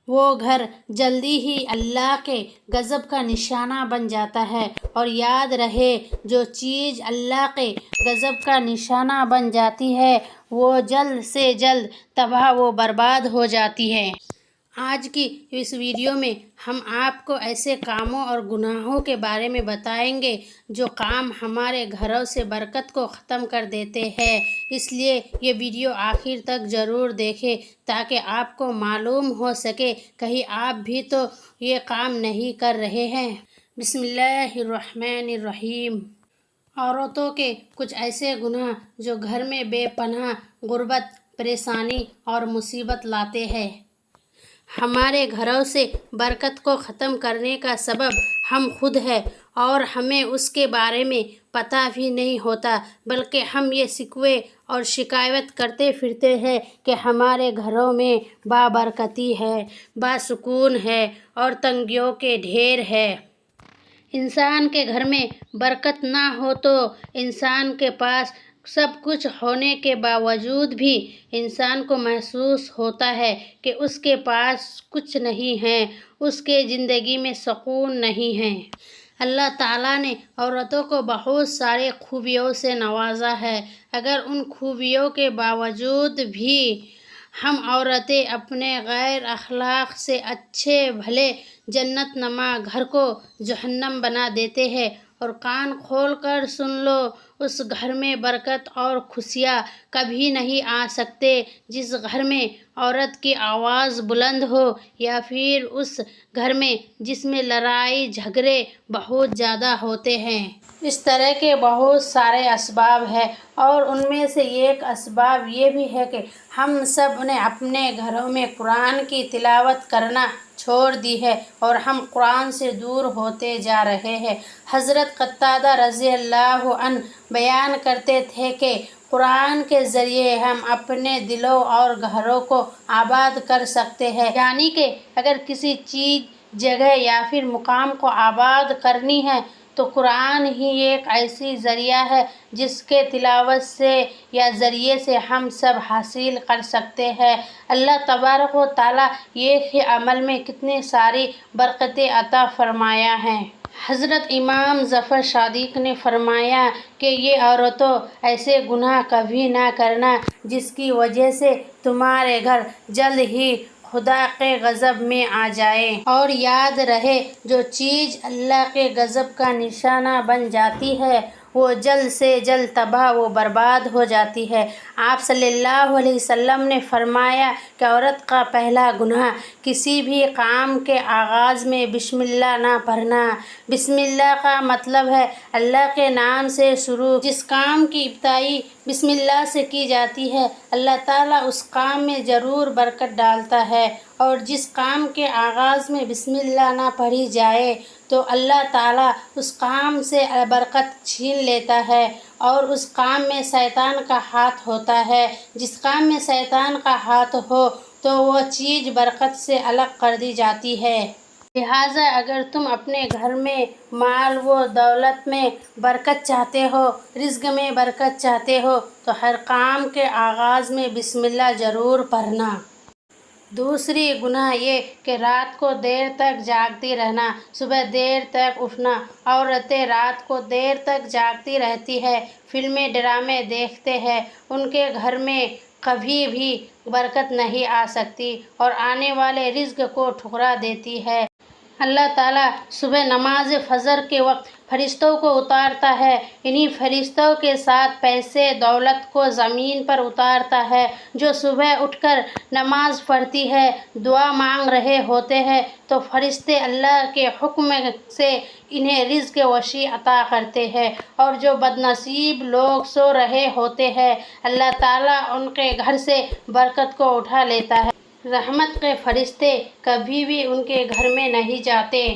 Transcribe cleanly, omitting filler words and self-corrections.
وہ گھر جلدی ہی اللہ کے غضب کا نشانہ بن جاتا ہے۔ اور یاد رہے، جو چیز اللہ کے غضب کا نشانہ بن جاتی ہے وہ جلد سے جلد تباہ و برباد ہو جاتی ہے۔ آج کی اس ویڈیو میں ہم آپ کو ایسے کاموں اور گناہوں کے بارے میں بتائیں گے جو کام ہمارے گھروں سے برکت کو ختم کر دیتے ہیں۔ اس لیے یہ ویڈیو آخر تک ضرور دیکھیں تاکہ آپ کو معلوم ہو سکے کہیں آپ بھی تو یہ کام نہیں کر رہے ہیں۔ بسم اللہ الرحمن الرحیم۔ عورتوں کے کچھ ایسے گناہ جو گھر میں بے پناہ غربت، پریشانی اور مصیبت لاتے ہیں۔ ہمارے گھروں سے برکت کو ختم کرنے کا سبب ہم خود ہیں اور ہمیں اس کے بارے میں پتہ بھی نہیں ہوتا، بلکہ ہم یہ شکوے اور شکایت کرتے پھرتے ہیں کہ ہمارے گھروں میں بابرکتی ہے، باسکون ہے اور تنگیوں کے ڈھیر ہے۔ انسان کے گھر میں برکت نہ ہو تو انسان کے پاس سب کچھ ہونے کے باوجود بھی انسان کو محسوس ہوتا ہے کہ اس کے پاس کچھ نہیں ہے، اس کے زندگی میں سکون نہیں ہے۔ اللہ تعالیٰ نے عورتوں کو بہت سارے خوبیوں سے نوازا ہے، اگر ان خوبیوں کے باوجود بھی ہم عورتیں اپنے غیر اخلاق سے اچھے بھلے جنت نما گھر کو جہنم بنا دیتے ہیں۔ اور کان کھول کر سن لو، اس گھر میں برکت اور خوشیاں کبھی نہیں آ سکتے جس گھر میں عورت کی آواز بلند ہو، یا پھر اس گھر میں جس میں لڑائی جھگڑے بہت زیادہ ہوتے ہیں۔ اس طرح کے بہت سارے اسباب ہیں اور ان میں سے ایک اسباب یہ بھی ہے کہ ہم سب نے اپنے گھروں میں قرآن کی تلاوت کرنا چھوڑ دی ہے اور ہم قرآن سے دور ہوتے جا رہے ہیں۔ حضرت قتادہ رضی اللہ عنہ بیان کرتے تھے کہ قرآن کے ذریعے ہم اپنے دلوں اور گھروں کو آباد کر سکتے ہیں، یعنی کہ اگر کسی چیز، جگہ یا پھر مقام کو آباد کرنی ہے تو قرآن ہی ایک ایسی ذریعہ ہے جس کے تلاوت سے یا ذریعے سے ہم سب حاصل کر سکتے ہیں۔ اللہ تبارک و تعالیٰ ایک ہی عمل میں کتنی ساری برکتیں عطا فرمایا ہے۔ حضرت امام جعفر صادق نے فرمایا کہ یہ عورتوں ایسے گناہ کبھی نہ کرنا جس کی وجہ سے تمہارے گھر جلد ہی خدا کے غضب میں آ جائے۔ اور یاد رہے، جو چیز اللہ کے غضب کا نشانہ بن جاتی ہے وہ جلد سے جلد تباہ و برباد ہو جاتی ہے۔ آپ صلی اللہ علیہ وسلم نے فرمایا کہ عورت کا پہلا گناہ کسی بھی کام کے آغاز میں بسم اللہ نہ پڑھنا۔ بسم اللہ کا مطلب ہے اللہ کے نام سے شروع۔ جس کام کی ابتدائی بسم اللہ سے کی جاتی ہے اللہ تعالیٰ اس کام میں ضرور برکت ڈالتا ہے، اور جس کام کے آغاز میں بسم اللہ نہ پڑھی جائے تو اللہ تعالیٰ اس کام سے برکت چھین لیتا ہے اور اس کام میں شیطان کا ہاتھ ہوتا ہے۔ جس کام میں شیطان کا ہاتھ ہو تو وہ چیز برکت سے الگ کر دی جاتی ہے۔ لہٰذا اگر تم اپنے گھر میں مال و دولت میں برکت چاہتے ہو، رزق میں برکت چاہتے ہو تو ہر کام کے آغاز میں بسم اللہ ضرور پڑھنا۔ دوسری گناہ یہ کہ رات کو دیر تک جاگتی رہنا، صبح دیر تک اٹھنا۔ عورتیں رات کو دیر تک جاگتی رہتی ہیں، فلمیں ڈرامے دیکھتے ہیں، ان کے گھر میں کبھی بھی برکت نہیں آ سکتی اور آنے والے رزق کو ٹھکرا دیتی ہے۔ اللہ تعالیٰ صبح نماز فجر کے وقت فرشتوں کو اتارتا ہے، انہی فرشتوں کے ساتھ پیسے دولت کو زمین پر اتارتا ہے۔ جو صبح اٹھ کر نماز پڑھتی ہے، دعا مانگ رہے ہوتے ہیں تو فرشتے اللہ کے حکم سے انہیں رزق وسیع عطا کرتے ہیں، اور جو بدنصیب لوگ سو رہے ہوتے ہیں اللہ تعالیٰ ان کے گھر سے برکت کو اٹھا لیتا ہے۔ رحمت کے فرشتے کبھی بھی ان کے گھر میں نہیں جاتے۔